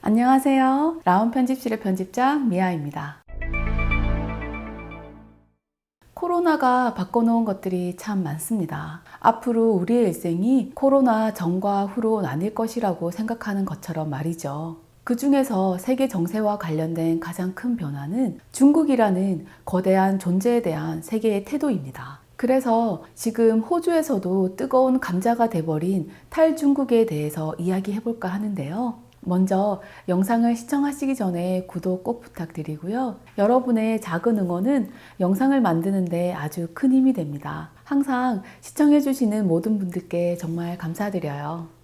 안녕하세요. 라온 편집실의 편집장 미아입니다. 코로나가 바꿔놓은 것들이 참 많습니다. 앞으로 우리의 일생이 코로나 전과 후로 나뉠 것이라고 생각하는 것처럼 말이죠. 그 중에서 세계 정세와 관련된 가장 큰 변화는 중국이라는 거대한 존재에 대한 세계의 태도입니다. 그래서 지금 호주에서도 뜨거운 감자가 돼버린 탈중국에 대해서 이야기해볼까 하는데요. 먼저 영상을 시청하시기 전에 구독 꼭 부탁드리고요. 여러분의 작은 응원은 영상을 만드는데 아주 큰 힘이 됩니다. 항상 시청해주시는 모든 분들께 정말 감사드려요.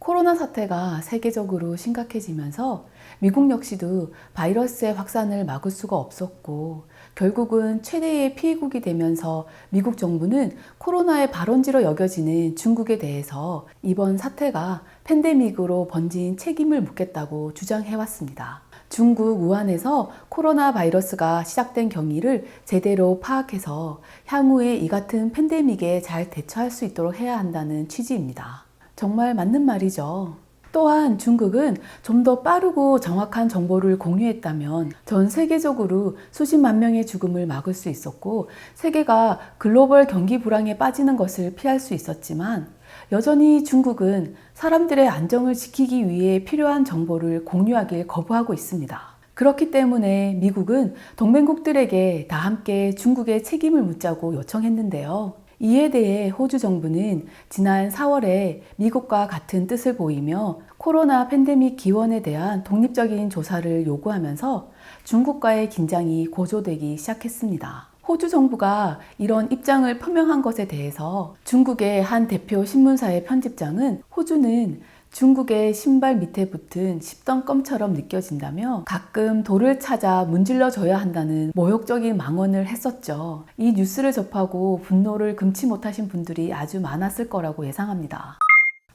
코로나 사태가 세계적으로 심각해지면서 미국 역시도 바이러스의 확산을 막을 수가 없었고 결국은 최대의 피해국이 되면서 미국 정부는 코로나의 발원지로 여겨지는 중국에 대해서 이번 사태가 팬데믹으로 번진 책임을 묻겠다고 주장해왔습니다. 중국 우한에서 코로나 바이러스가 시작된 경위를 제대로 파악해서 향후에 이 같은 팬데믹에 잘 대처할 수 있도록 해야 한다는 취지입니다. 정말 맞는 말이죠. 또한 중국은 좀 더 빠르고 정확한 정보를 공유했다면 전 세계적으로 수십만 명의 죽음을 막을 수 있었고 세계가 글로벌 경기 불황에 빠지는 것을 피할 수 있었지만 여전히 중국은 사람들의 안정을 지키기 위해 필요한 정보를 공유하길 거부하고 있습니다. 그렇기 때문에 미국은 동맹국들에게 다 함께 중국의 책임을 묻자고 요청했는데요. 이에 대해 호주 정부는 지난 4월에 미국과 같은 뜻을 보이며 코로나 팬데믹 기원에 대한 독립적인 조사를 요구하면서 중국과의 긴장이 고조되기 시작했습니다. 호주 정부가 이런 입장을 표명한 것에 대해서 중국의 한 대표 신문사의 편집장은 호주는 중국의 신발 밑에 붙은 10던 껌처럼 느껴진다며 가끔 돌을 찾아 문질러줘야 한다는 모욕적인 망언을 했었죠. 이 뉴스를 접하고 분노를 금치 못하신 분들이 아주 많았을 거라고 예상합니다.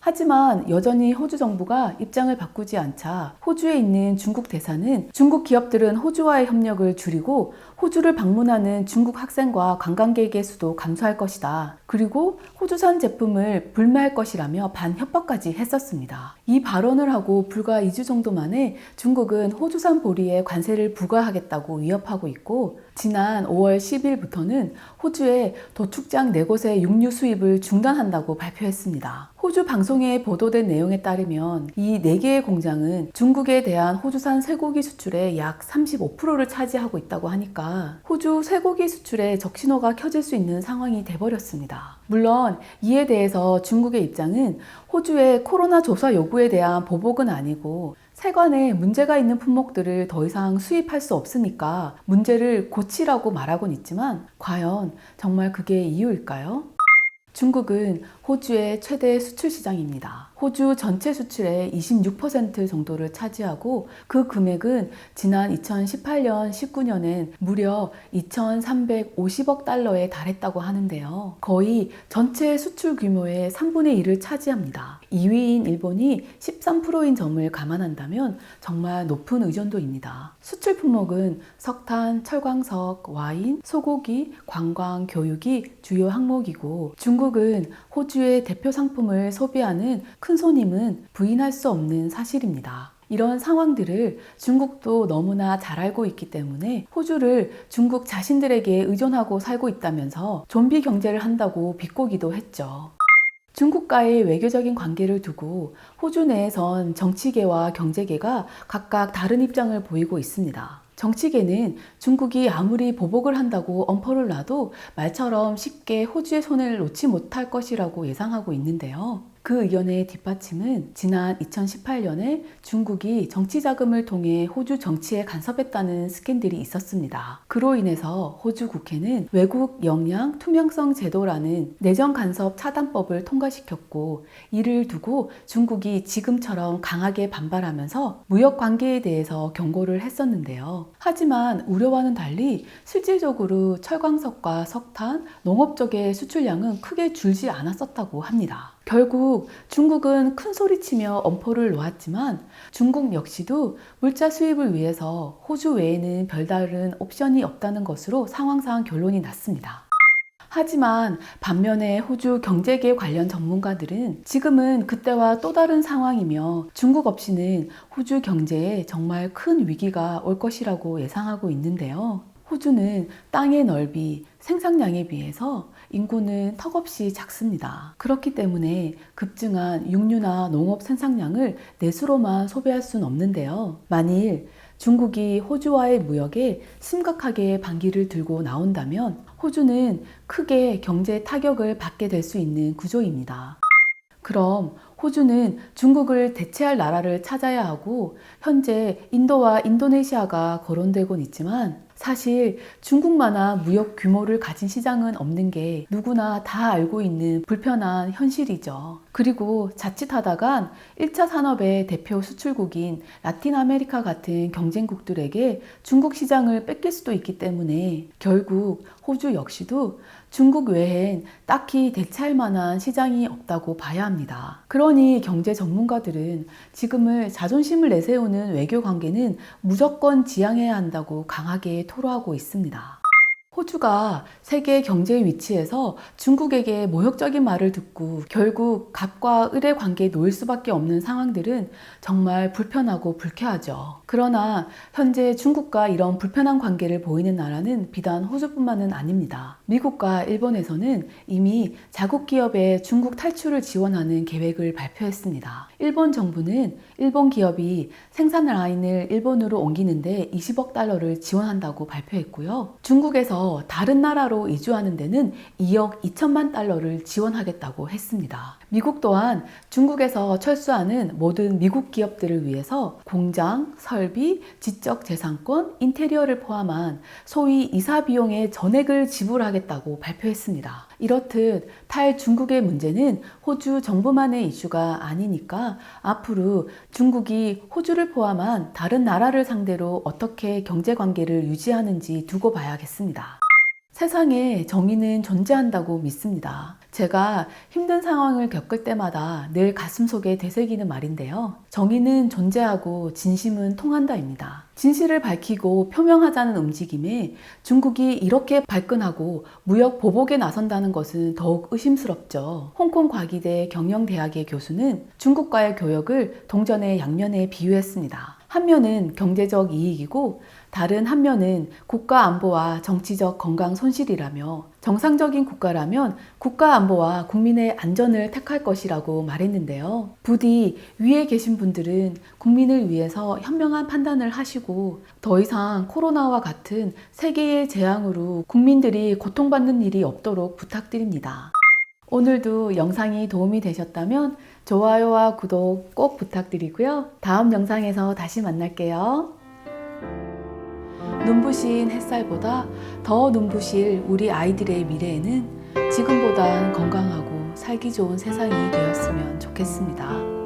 하지만 여전히 호주 정부가 입장을 바꾸지 않자 호주에 있는 중국 대사는 중국 기업들은 호주와의 협력을 줄이고 호주를 방문하는 중국 학생과 관광객의 수도 감소할 것이다. 그리고 호주산 제품을 불매할 것이라며 반협박까지 했었습니다. 이 발언을 하고 불과 2주 정도 만에 중국은 호주산 보리에 관세를 부과하겠다고 위협하고 있고 지난 5월 10일부터는 호주에 도축장 4곳의 육류 수입을 중단한다고 발표했습니다. 호주 방송에 보도된 내용에 따르면 이 4개의 공장은 중국에 대한 호주산 쇠고기 수출의 약 35%를 차지하고 있다고 하니까 호주 쇠고기 수출에 적신호가 켜질 수 있는 상황이 돼버렸습니다. 물론 이에 대해서 중국의 입장은 호주의 코로나 조사 요구에 대한 보복은 아니고 세관에 문제가 있는 품목들을 더 이상 수입할 수 없으니까 문제를 고치라고 말하곤 있지만 과연 정말 그게 이유일까요? 중국은 호주의 최대 수출 시장입니다. 호주 전체 수출의 26% 정도를 차지하고 그 금액은 지난 2018년, 19년엔 무려 2,350억 달러에 달했다고 하는데요. 거의 전체 수출 규모의 3분의 1을 차지합니다. 2위인 일본이 13%인 점을 감안한다면 정말 높은 의존도입니다. 수출 품목은 석탄, 철광석, 와인, 소고기, 관광, 교육이 주요 항목이고 중국은 호주의 대표 상품을 소비하는 큰 손님은 부인할 수 없는 사실입니다. 이런 상황들을 중국도 너무나 잘 알고 있기 때문에 호주를 중국 자신들에게 의존하고 살고 있다면서 좀비 경제를 한다고 비꼬기도 했죠. 중국과의 외교적인 관계를 두고 호주 내에선 정치계와 경제계가 각각 다른 입장을 보이고 있습니다. 정치계는 중국이 아무리 보복을 한다고 엄포를 놔도 말처럼 쉽게 호주의 손을 놓지 못할 것이라고 예상하고 있는데요. 그 의견의 뒷받침은 지난 2018년에 중국이 정치 자금을 통해 호주 정치에 간섭했다는 스캔들이 있었습니다. 그로 인해서 호주 국회는 외국 역량 투명성 제도라는 내정 간섭 차단법을 통과시켰고 이를 두고 중국이 지금처럼 강하게 반발하면서 무역 관계에 대해서 경고를 했었는데요. 하지만 우려와는 달리 실질적으로 철광석과 석탄, 농업 쪽의 수출량은 크게 줄지 않았었다고 합니다. 결국 중국은 큰 소리치며 엄포를 놓았지만 중국 역시도 물자 수입을 위해서 호주 외에는 별다른 옵션이 없다는 것으로 상황상 결론이 났습니다. 하지만 반면에 호주 경제계 관련 전문가들은 지금은 그때와 또 다른 상황이며 중국 없이는 호주 경제에 정말 큰 위기가 올 것이라고 예상하고 있는데요. 호주는 땅의 넓이, 생산량에 비해서 인구는 턱없이 작습니다. 그렇기 때문에 급증한 육류나 농업 생산량을 내수로만 소비할 수는 없는데요. 만일 중국이 호주와의 무역에 심각하게 반기를 들고 나온다면 호주는 크게 경제 타격을 받게 될 수 있는 구조입니다. 그럼 호주는 중국을 대체할 나라를 찾아야 하고 현재 인도와 인도네시아가 거론되곤 있지만 사실 중국만한 무역 규모를 가진 시장은 없는 게 누구나 다 알고 있는 불편한 현실이죠. 그리고 자칫하다간 1차 산업의 대표 수출국인 라틴 아메리카 같은 경쟁국들에게 중국 시장을 뺏길 수도 있기 때문에 결국 호주 역시도 중국 외엔 딱히 대체할 만한 시장이 없다고 봐야 합니다. 그러니 경제 전문가들은 지금을 자존심을 내세우는 외교 관계는 무조건 지양해야 한다고 강하게 토로하고 있습니다. 호주가 세계 경제 위치에서 중국에게 모욕적인 말을 듣고 결국 갑과 을의 관계에 놓일 수밖에 없는 상황들은 정말 불편하고 불쾌하죠. 그러나 현재 중국과 이런 불편한 관계를 보이는 나라는 비단 호주뿐만은 아닙니다. 미국과 일본에서는 이미 자국 기업의 중국 탈출을 지원하는 계획을 발표했습니다. 일본 정부는 일본 기업이 생산 라인을 일본으로 옮기는데 20억 달러를 지원한다고 발표했고요. 중국에서 다른 나라로 이주하는 데는 2억 2천만 달러를 지원하겠다고 했습니다. 미국 또한 중국에서 철수하는 모든 미국 기업들을 위해서 공장, 설비, 지적재산권, 인테리어를 포함한 소위 이사 비용의 전액을 지불하겠다고 발표했습니다. 이렇듯 탈중국의 문제는 호주 정부만의 이슈가 아니니까 앞으로 중국이 호주를 포함한 다른 나라를 상대로 어떻게 경제관계를 유지하는지 두고 봐야겠습니다. 세상에 정의는 존재한다고 믿습니다. 제가 힘든 상황을 겪을 때마다 늘 가슴속에 되새기는 말인데요. 정의는 존재하고 진심은 통한다입니다. 진실을 밝히고 표명하자는 움직임에 중국이 이렇게 발끈하고 무역 보복에 나선다는 것은 더욱 의심스럽죠. 홍콩 과기대 경영대학의 교수는 중국과의 교역을 동전의 양면에 비유했습니다. 한 면은 경제적 이익이고 다른 한 면은 국가 안보와 정치적 건강 손실이라며 정상적인 국가라면 국가 안보와 국민의 안전을 택할 것이라고 말했는데요. 부디 위에 계신 분들은 국민을 위해서 현명한 판단을 하시고 더 이상 코로나와 같은 세계의 재앙으로 국민들이 고통받는 일이 없도록 부탁드립니다. 오늘도 영상이 도움이 되셨다면 좋아요와 구독 꼭 부탁드리고요. 다음 영상에서 다시 만날게요. 눈부신 햇살보다 더 눈부실 우리 아이들의 미래에는 지금보단 건강하고 살기 좋은 세상이 되었으면 좋겠습니다.